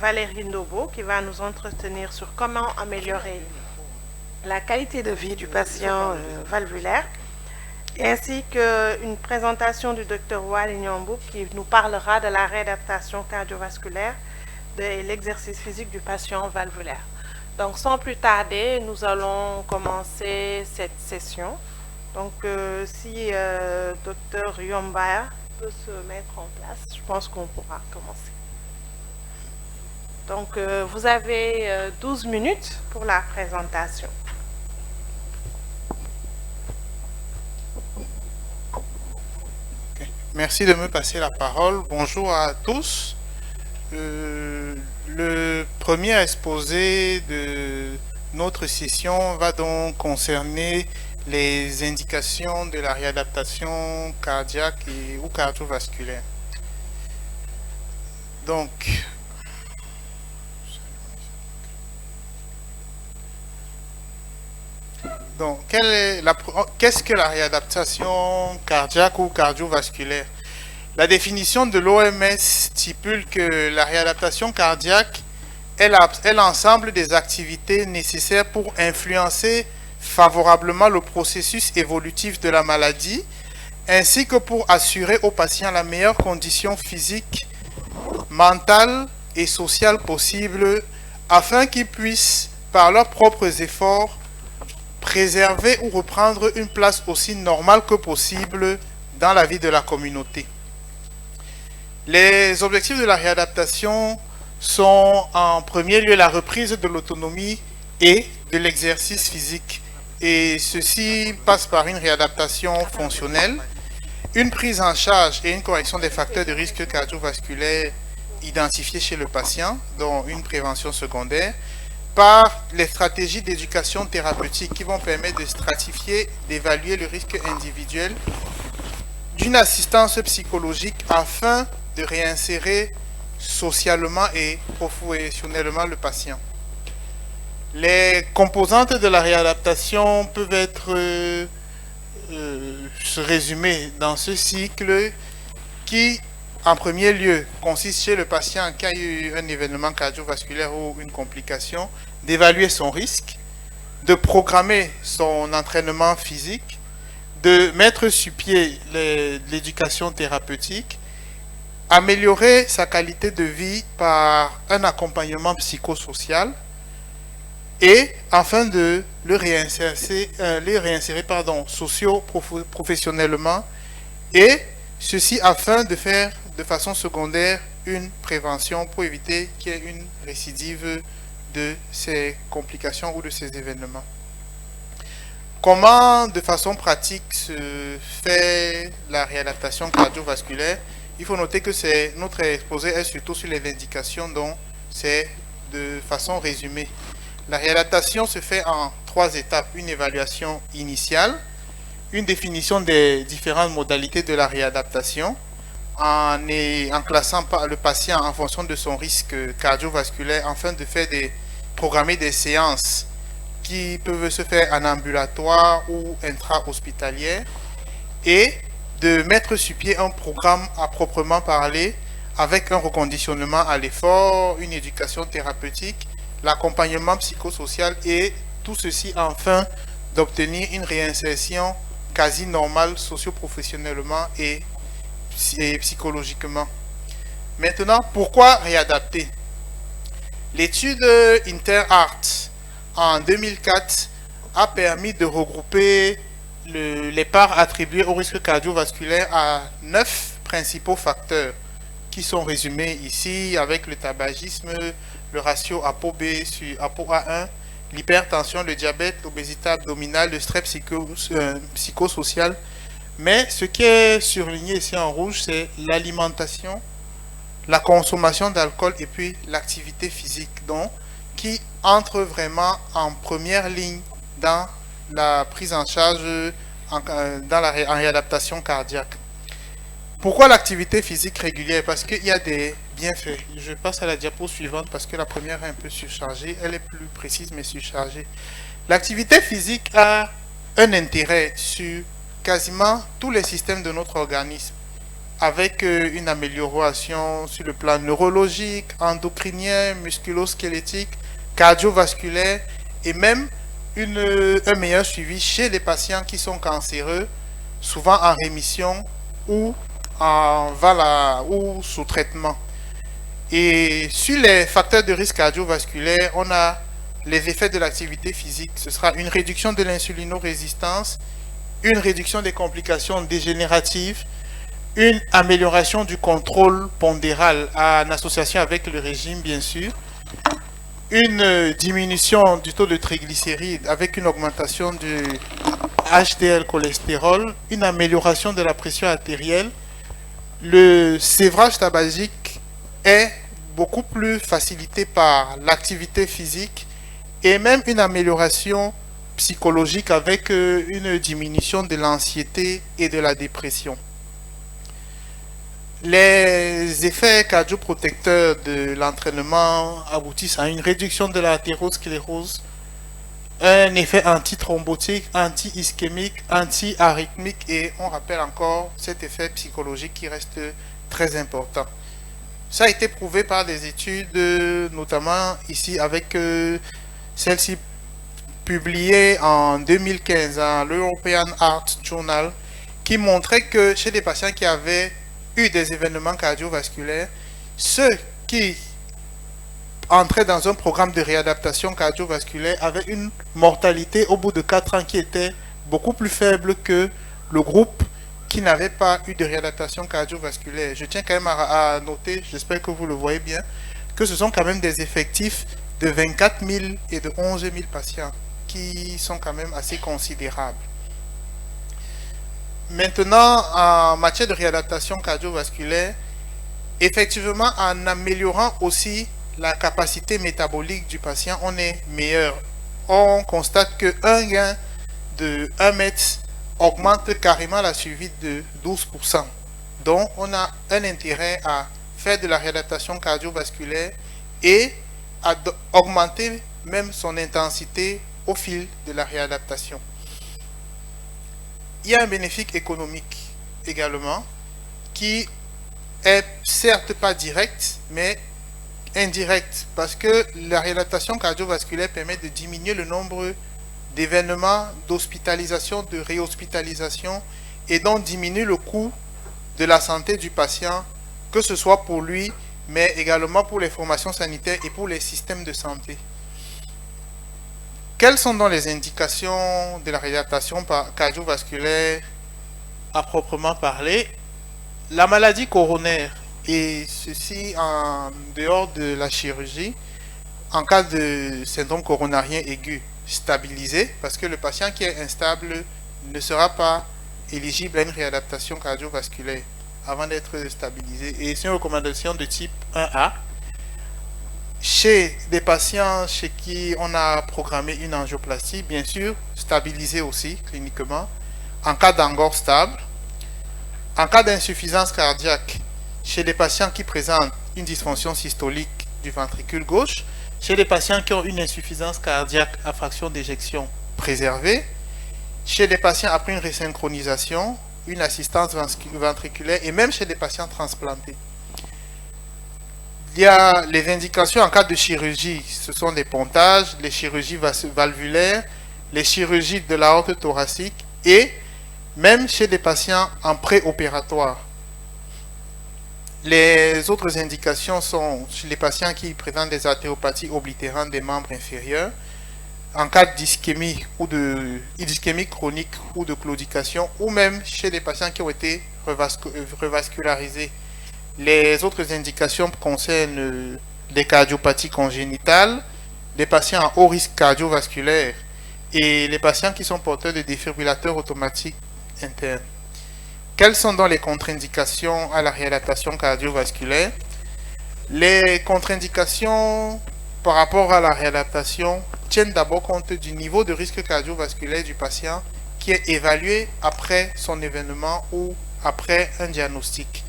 Valérie Ndobo qui va nous entretenir sur comment améliorer la qualité de vie du patient valvulaire, ainsi qu'une présentation du Dr Wali Nyambou qui nous parlera de la réadaptation cardiovasculaire et l'exercice physique du patient valvulaire. Donc sans plus tarder, nous allons commencer cette session. Donc si Dr Yomba peut se mettre en place, je pense qu'on pourra commencer. Donc vous avez 12 minutes pour la présentation. Okay. Merci de me passer la parole. Bonjour à tous. Le premier exposé de notre session va donc concerner les indications de la réadaptation cardiaque ou cardiovasculaire. Donc, qu'est-ce que la réadaptation cardiaque ou cardiovasculaire? La définition de l'OMS stipule que la réadaptation cardiaque est l'ensemble des activités nécessaires pour influencer favorablement le processus évolutif de la maladie, ainsi que pour assurer aux patients la meilleure condition physique, mentale et sociale possible, afin qu'ils puissent, par leurs propres efforts, préserver ou reprendre une place aussi normale que possible dans la vie de la communauté. Les objectifs de la réadaptation sont en premier lieu la reprise de l'autonomie et de l'exercice physique. Et ceci passe par une réadaptation fonctionnelle, une prise en charge et une correction des facteurs de risque cardiovasculaire identifiés chez le patient, dont une prévention secondaire, par les stratégies d'éducation thérapeutique qui vont permettre de stratifier, d'évaluer le risque individuel, d'une assistance psychologique afin de réinsérer socialement et professionnellement le patient. Les composantes de la réadaptation peuvent être résumées dans ce cycle qui, en premier lieu, consiste chez le patient qui a eu un événement cardiovasculaire ou une complication, d'évaluer son risque, de programmer son entraînement physique, de mettre sur pied l'éducation thérapeutique, améliorer sa qualité de vie par un accompagnement psychosocial et afin de les réinsérer socio-professionnellement, et ceci afin de faire de façon secondaire une prévention pour éviter qu'il y ait une récidive de ces complications ou de ces événements. Comment de façon pratique se fait la réadaptation cardiovasculaire? Il faut noter que notre exposé est surtout sur les indications, donc c'est de façon résumée. La réadaptation se fait en 3 étapes. Une évaluation initiale, une définition des différentes modalités de la réadaptation, en classant le patient en fonction de son risque cardiovasculaire, afin de programmer des séances qui peuvent se faire en ambulatoire ou intra-hospitalière, et de mettre sur pied un programme à proprement parler avec un reconditionnement à l'effort, une éducation thérapeutique, l'accompagnement psychosocial, et tout ceci afin d'obtenir une réinsertion quasi normale socio-professionnellement et psychologiquement. Maintenant, pourquoi réadapter? L'étude InterHeart en 2004 a permis de regrouper les parts attribuées au risque cardiovasculaire à 9 principaux facteurs qui sont résumés ici avec le tabagisme, le ratio ApoB sur ApoA1, l'hypertension, le diabète, l'obésité abdominale, le stress psychosocial. Mais ce qui est surligné ici en rouge, c'est l'alimentation, la consommation d'alcool et puis l'activité physique, donc qui entre vraiment en première ligne dans la prise en charge en réadaptation cardiaque. Pourquoi l'activité physique régulière? Parce qu'il y a des bienfaits. Je passe à la diapo suivante parce que la première est un peu surchargée. Elle est plus précise mais surchargée. L'activité physique a un intérêt sur quasiment tous les systèmes de notre organisme. avec une amélioration sur le plan neurologique, endocrinien, musculo-squelettique, cardiovasculaire et même un meilleur suivi chez les patients qui sont cancéreux, souvent en rémission ou ou sous traitement. Et sur les facteurs de risque cardiovasculaire, on a les effets de l'activité physique. Ce sera une réduction de l'insulinorésistance, une réduction des complications dégénératives, une amélioration du contrôle pondéral en association avec le régime, bien sûr, une diminution du taux de triglycérides avec une augmentation du HDL cholestérol, une amélioration de la pression artérielle. Le sévrage tabagique est beaucoup plus facilité par l'activité physique et même une amélioration psychologique avec une diminution de l'anxiété et de la dépression. Les effets cardioprotecteurs de l'entraînement aboutissent à une réduction de l'athérosclérose, un effet antithrombotique, anti-ischémique, anti-arythmique et on rappelle encore cet effet psychologique qui reste très important. Ça a été prouvé par des études, notamment ici avec celle-ci publiée en 2015 dans l'European Heart Journal, qui montrait que chez des patients qui avaient eu des événements cardiovasculaires, ceux qui entraient dans un programme de réadaptation cardiovasculaire avaient une mortalité au bout de 4 ans qui était beaucoup plus faible que le groupe qui n'avait pas eu de réadaptation cardiovasculaire. Je tiens quand même à noter, j'espère que vous le voyez bien, que ce sont quand même des effectifs de 24 000 et de 11 000 patients qui sont quand même assez considérables. Maintenant, en matière de réadaptation cardiovasculaire, effectivement, en améliorant aussi la capacité métabolique du patient, on est meilleur. On constate qu'un gain de 1 mètre augmente carrément la survie de 12%. Donc, on a un intérêt à faire de la réadaptation cardiovasculaire et à augmenter même son intensité au fil de la réadaptation. Il y a un bénéfice économique également qui est certes pas direct mais indirect parce que la réadaptation cardiovasculaire permet de diminuer le nombre d'événements d'hospitalisation, de réhospitalisation et donc diminuer le coût de la santé du patient, que ce soit pour lui mais également pour les formations sanitaires et pour les systèmes de santé. Quelles sont donc les indications de la réadaptation cardiovasculaire à proprement parler? La maladie coronaire, et ceci en dehors de la chirurgie, en cas de syndrome coronarien aigu stabilisé, parce que le patient qui est instable ne sera pas éligible à une réadaptation cardiovasculaire avant d'être stabilisé. Et c'est une recommandation de type 1A. Chez des patients chez qui on a programmé une angioplastie, bien sûr, stabilisée aussi cliniquement, en cas d'angor stable, en cas d'insuffisance cardiaque, chez des patients qui présentent une dysfonction systolique du ventricule gauche, chez des patients qui ont une insuffisance cardiaque à fraction d'éjection préservée, chez des patients après une resynchronisation, une assistance ventriculaire et même chez des patients transplantés. Il y a les indications en cas de chirurgie, ce sont des pontages, les chirurgies valvulaires, les chirurgies de l'aorte thoracique et même chez des patients en préopératoire. Les autres indications sont chez les patients qui présentent des artériopathies oblitérantes des membres inférieurs, en cas d'ischémie ou d'ischémie chronique ou de claudication, ou même chez les patients qui ont été revascularisés. Les autres indications concernent les cardiopathies congénitales, les patients à haut risque cardiovasculaire et les patients qui sont porteurs de défibrillateurs automatiques internes. Quelles sont donc les contre-indications à la réadaptation cardiovasculaire? Les contre-indications par rapport à la réadaptation tiennent d'abord compte du niveau de risque cardiovasculaire du patient qui est évalué après son événement ou après un diagnostic.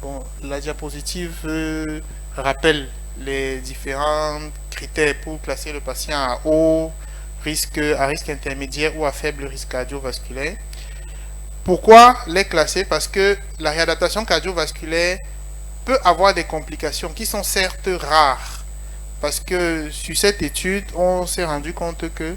Bon, la diapositive rappelle les différents critères pour classer le patient à haut risque, à risque intermédiaire ou à faible risque cardiovasculaire. Pourquoi les classer? Parce que la réadaptation cardiovasculaire peut avoir des complications qui sont certes rares. Parce que sur cette étude, on s'est rendu compte que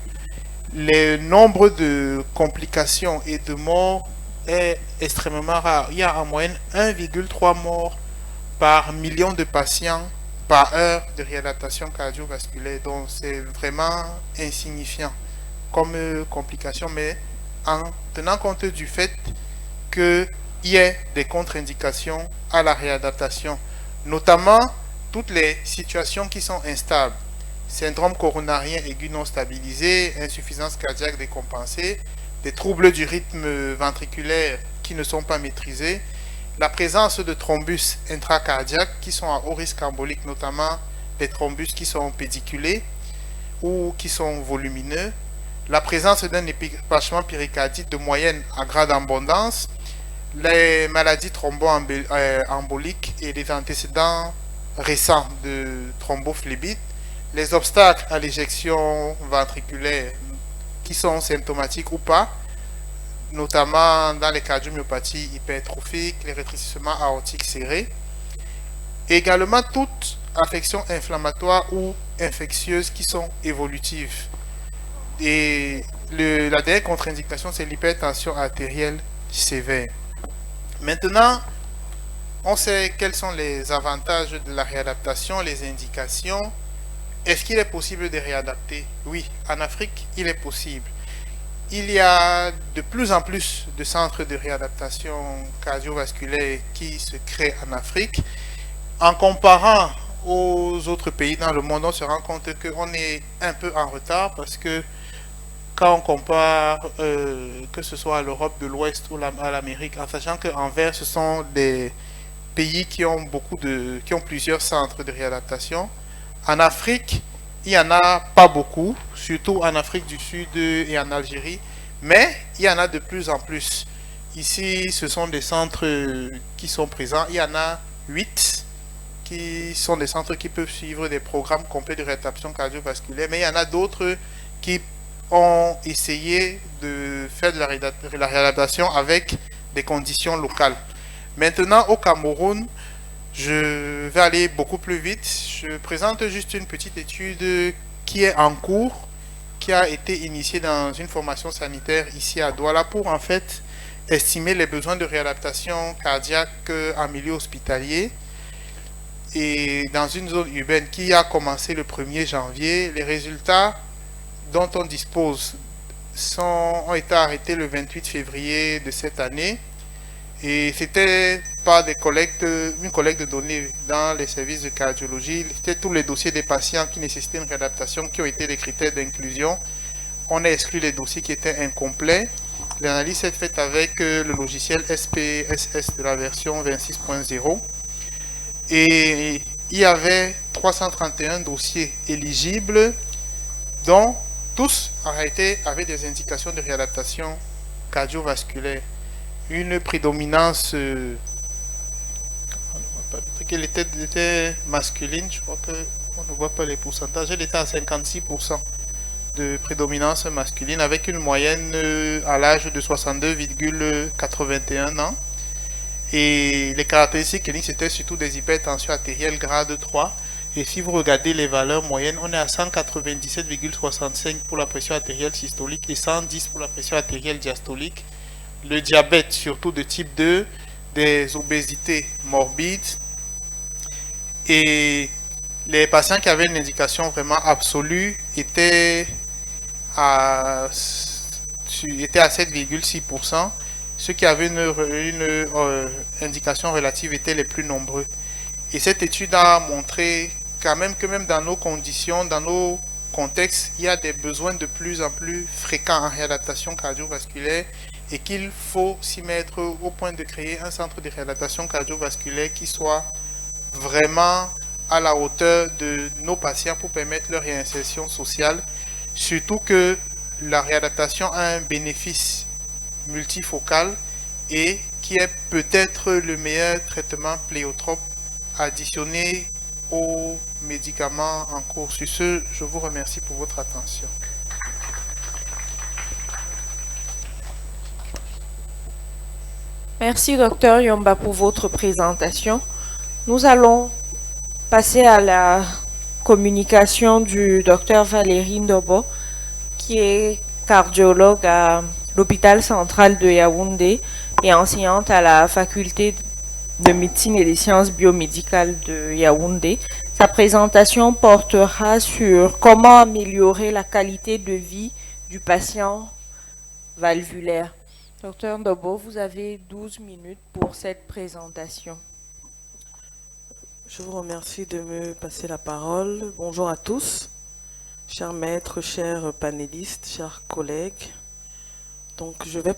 le nombre de complications et de morts est extrêmement rare. Il y a en moyenne 1,3 morts par million de patients par heure de réadaptation cardiovasculaire. Donc c'est vraiment insignifiant comme complication, mais en tenant compte du fait qu'il y ait des contre-indications à la réadaptation, notamment toutes les situations qui sont instables, syndrome coronarien aigu non stabilisé, insuffisance cardiaque décompensée, des troubles du rythme ventriculaire qui ne sont pas maîtrisés, la présence de thrombus intracardiaques qui sont à haut risque embolique, notamment des thrombus qui sont pédiculés ou qui sont volumineux, la présence d'un empêchement péricardique de moyenne à grade d'abondance, les maladies thromboemboliques et les antécédents récents de thrombophlébite, les obstacles à l'éjection ventriculaire qui sont symptomatiques ou pas, notamment dans les cardiomyopathies hypertrophiques, les rétrécissements aortiques serrés. Également toutes affections inflammatoires ou infectieuses qui sont évolutives. Et la dernière contre-indication, c'est l'hypertension artérielle sévère. Maintenant, on sait quels sont les avantages de la réadaptation, les indications. Est-ce qu'il est possible de réadapter? Oui, en Afrique, il est possible. Il y a de plus en plus de centres de réadaptation cardiovasculaire qui se créent en Afrique. En comparant aux autres pays dans le monde, on se rend compte qu'on est un peu en retard parce que quand on compare que ce soit à l'Europe de l'Ouest ou à l'Amérique, en sachant qu'envers ce sont des pays qui ont plusieurs centres de réadaptation. En Afrique, il n'y en a pas beaucoup, surtout en Afrique du Sud et en Algérie, mais il y en a de plus en plus. Ici, ce sont des centres qui sont présents. Il y en a 8 qui sont des centres qui peuvent suivre des programmes complets de réadaptation cardiovasculaire, mais il y en a d'autres qui ont essayé de faire de la réadaptation avec des conditions locales. Maintenant, au Cameroun, je vais aller beaucoup plus vite. Je présente juste une petite étude qui est en cours, qui a été initiée dans une formation sanitaire ici à Douala pour en fait estimer les besoins de réadaptation cardiaque en milieu hospitalier et dans une zone urbaine qui a commencé le 1er janvier. Les résultats dont on dispose ont été arrêtés le 28 février de cette année. Et c'était par une collecte de données dans les services de cardiologie. C'était tous les dossiers des patients qui nécessitaient une réadaptation qui ont été les critères d'inclusion. On a exclu les dossiers qui étaient incomplets. L'analyse est faite avec le logiciel SPSS de la version 26.0. Et il y avait 331 dossiers éligibles, dont tous en réalité avaient des indications de réadaptation cardiovasculaire. Une prédominance qu'elle était masculine, je crois qu'on ne voit pas les pourcentages, elle était à 56% de prédominance masculine avec une moyenne à l'âge de 62,81 ans. Et les caractéristiques cliniques c'était surtout des hypertensions artérielles grade 3. Et si vous regardez les valeurs moyennes, on est à 197,65 pour la pression artérielle systolique et 110 pour la pression artérielle diastolique. Le diabète, surtout de type 2, des obésités morbides et les patients qui avaient une indication vraiment absolue étaient à 7,6%. Ceux qui avaient une indication relative étaient les plus nombreux. Et cette étude a montré quand même que même dans nos conditions, dans nos contextes, il y a des besoins de plus en plus fréquents en réadaptation cardiovasculaire et qu'il faut s'y mettre au point de créer un centre de réadaptation cardiovasculaire qui soit vraiment à la hauteur de nos patients pour permettre leur réinsertion sociale, surtout que la réadaptation a un bénéfice multifocal et qui est peut-être le meilleur traitement pléiotrope additionné aux médicaments en cours. Sur ce, je vous remercie pour votre attention. Merci, docteur Yomba, pour votre présentation. Nous allons passer à la communication du docteur Valérie Ndobo, qui est cardiologue à l'hôpital central de Yaoundé et enseignante à la faculté de médecine et des sciences biomédicales de Yaoundé. Sa présentation portera sur comment améliorer la qualité de vie du patient valvulaire. Docteur Ndobo, vous avez 12 minutes pour cette présentation. Je vous remercie de me passer la parole. Bonjour à tous, chers maîtres, chers panélistes, chers collègues. Donc, je vais